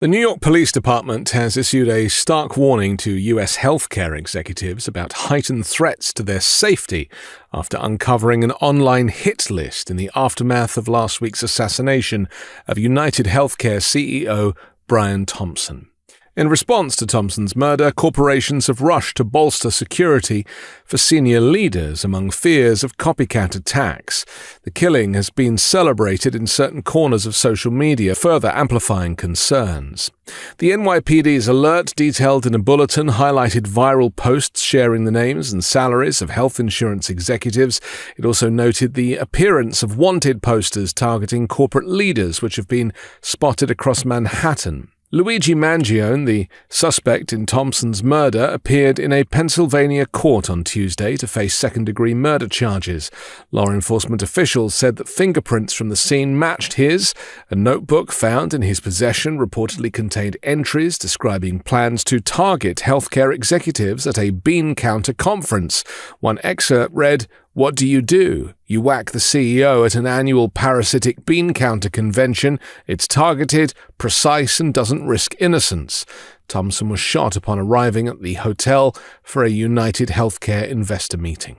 The New York Police Department has issued a stark warning to U.S. healthcare executives about heightened threats to their safety after uncovering an online hit list in the aftermath of last week's assassination of United Healthcare CEO Brian Thompson. In response to Thompson's murder, corporations have rushed to bolster security for senior leaders among fears of copycat attacks. The killing has been celebrated in certain corners of social media, further amplifying concerns. The NYPD's alert, detailed in a bulletin, highlighted viral posts sharing the names and salaries of health insurance executives. It also noted the appearance of wanted posters targeting corporate leaders, which have been spotted across Manhattan. Luigi Mangione, the suspect in Thompson's murder, appeared in a Pennsylvania court on Tuesday to face second-degree murder charges. Law enforcement officials said that fingerprints from the scene matched his. A notebook found in his possession reportedly contained entries describing plans to target healthcare executives at a bean counter conference. One excerpt read, "What do? You whack the CEO at an annual parasitic bean counter convention. It's targeted, precise, and doesn't risk innocence." Thompson was shot upon arriving at the hotel for a United Healthcare investor meeting.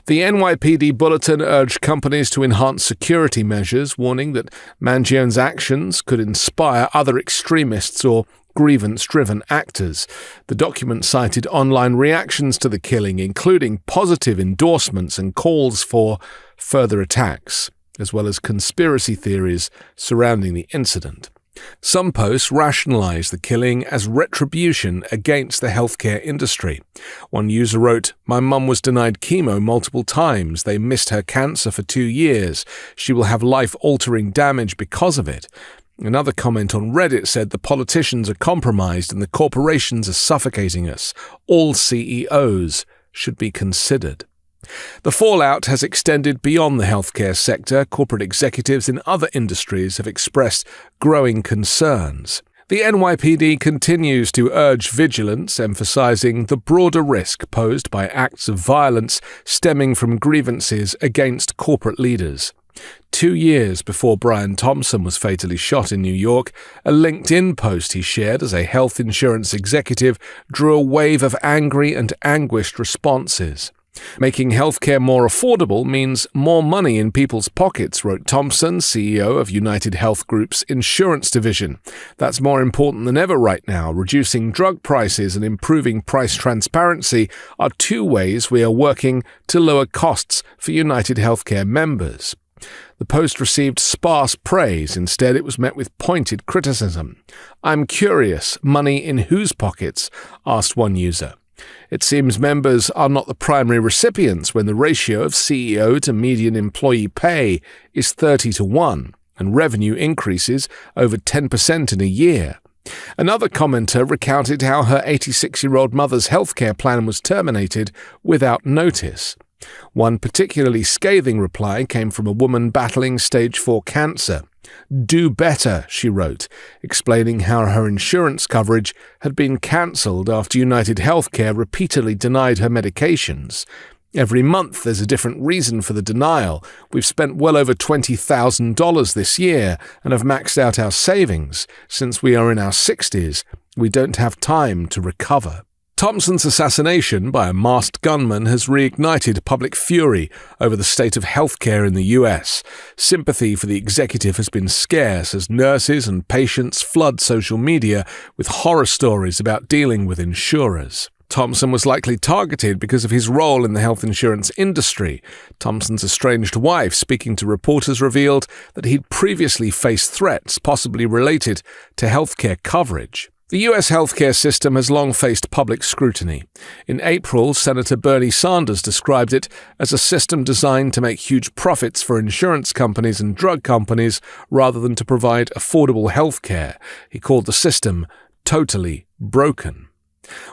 The NYPD bulletin urged companies to enhance security measures, warning that Mangione's actions could inspire other extremists or grievance-driven actors. The document cited online reactions to the killing, including positive endorsements and calls for further attacks, as well as conspiracy theories surrounding the incident. Some posts rationalized the killing as retribution against the healthcare industry. One user wrote, "My mum was denied chemo multiple times. They missed her cancer for 2 years. She will have life-altering damage because of it." Another comment on Reddit said, "The politicians are compromised and the corporations are suffocating us. All CEOs should be considered." The fallout has extended beyond the healthcare sector. Corporate executives in other industries have expressed growing concerns. The NYPD continues to urge vigilance, emphasizing the broader risk posed by acts of violence stemming from grievances against corporate leaders. 2 years before Brian Thompson was fatally shot in New York, a LinkedIn post he shared as a health insurance executive drew a wave of angry and anguished responses. "Making healthcare more affordable means more money in people's pockets," wrote Thompson, CEO of United Health Group's insurance division. "That's more important than ever right now. Reducing drug prices and improving price transparency are 2 ways we are working to lower costs for United Healthcare members." The post received sparse praise. Instead, it was met with pointed criticism. "I'm curious, money in whose pockets?" asked one user. "It seems members are not the primary recipients when the ratio of CEO to median employee pay is 30-1, and revenue increases over 10% in a year." Another commenter recounted how her 86-year-old mother's healthcare plan was terminated without notice. One particularly scathing reply came from a woman battling stage 4 cancer. "Do better," she wrote, explaining how her insurance coverage had been cancelled after United Healthcare repeatedly denied her medications. "Every month there's a different reason for the denial. We've spent well over $20,000 this year and have maxed out our savings. Since we are in our 60s, we don't have time to recover." Thompson's assassination by a masked gunman has reignited public fury over the state of healthcare in the U.S. Sympathy for the executive has been scarce as nurses and patients flood social media with horror stories about dealing with insurers. Thompson was likely targeted because of his role in the health insurance industry. Thompson's estranged wife, speaking to reporters, revealed that he'd previously faced threats possibly related to healthcare coverage. The U.S. healthcare system has long faced public scrutiny. In April, Senator Bernie Sanders described it as a system designed to make huge profits for insurance companies and drug companies rather than to provide affordable healthcare. He called the system totally broken.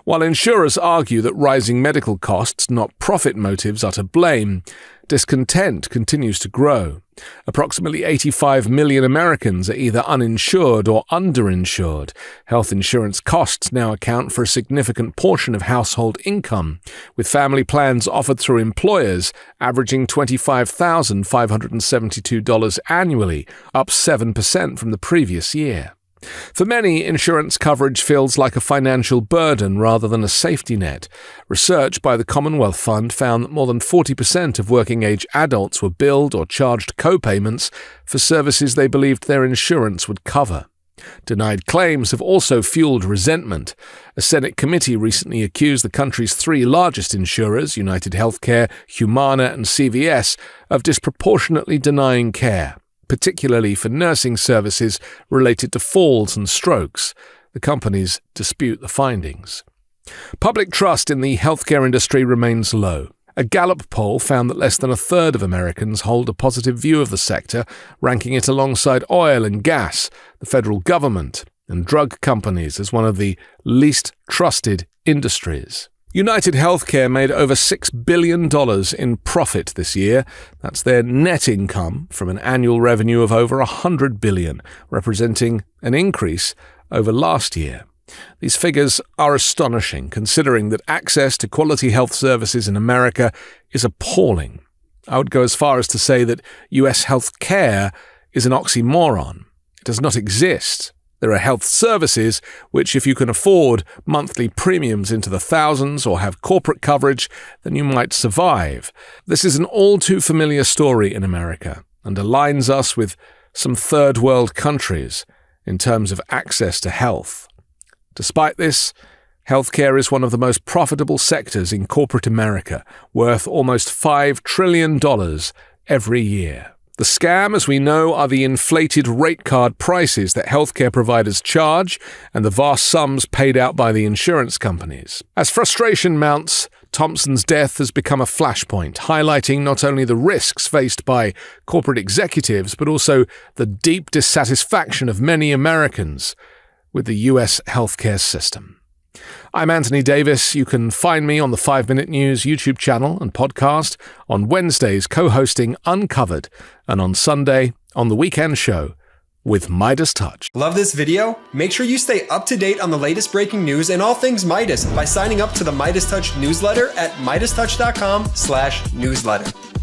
While insurers argue that rising medical costs, not profit motives, are to blame, discontent continues to grow. Approximately 85 million Americans are either uninsured or underinsured. Health insurance costs now account for a significant portion of household income, with family plans offered through employers averaging $25,572 annually, up 7% from the previous year. For many, insurance coverage feels like a financial burden rather than a safety net. Research by the Commonwealth Fund found that more than 40% of working-age adults were billed or charged co-payments for services they believed their insurance would cover. Denied claims have also fueled resentment. A Senate committee recently accused the country's three largest insurers, United Healthcare, Humana and CVS, of disproportionately denying care, particularly for nursing services related to falls and strokes. The companies dispute the findings. Public trust in the healthcare industry remains low. A Gallup poll found that less than a third of Americans hold a positive view of the sector, ranking it alongside oil and gas, the federal government, and drug companies as one of the least trusted industries. United Healthcare made over $6 billion in profit this year. That's their net income from an annual revenue of over $100 billion, representing an increase over last year. These figures are astonishing, considering that access to quality health services in America is appalling. I would go as far as to say that U.S. health care is an oxymoron. It does not exist. There are health services which, if you can afford monthly premiums into the thousands or have corporate coverage, then you might survive. This is an all too familiar story in America and aligns us with some third world countries in terms of access to health. Despite this, healthcare is one of the most profitable sectors in corporate America, worth almost $5 trillion every year. The scam, as we know, are the inflated rate card prices that healthcare providers charge and the vast sums paid out by the insurance companies. As frustration mounts, Thompson's death has become a flashpoint, highlighting not only the risks faced by corporate executives, but also the deep dissatisfaction of many Americans with the U.S. healthcare system. I'm Anthony Davis. You can find me on the 5 Minute News YouTube channel and podcast, on Wednesdays co-hosting Uncovered, and on Sunday on The Weekend Show with MeidasTouch. Love this video? Make sure you stay up to date on the latest breaking news and all things Meidas by signing up to the MeidasTouch newsletter at MeidasTouch.com/newsletter.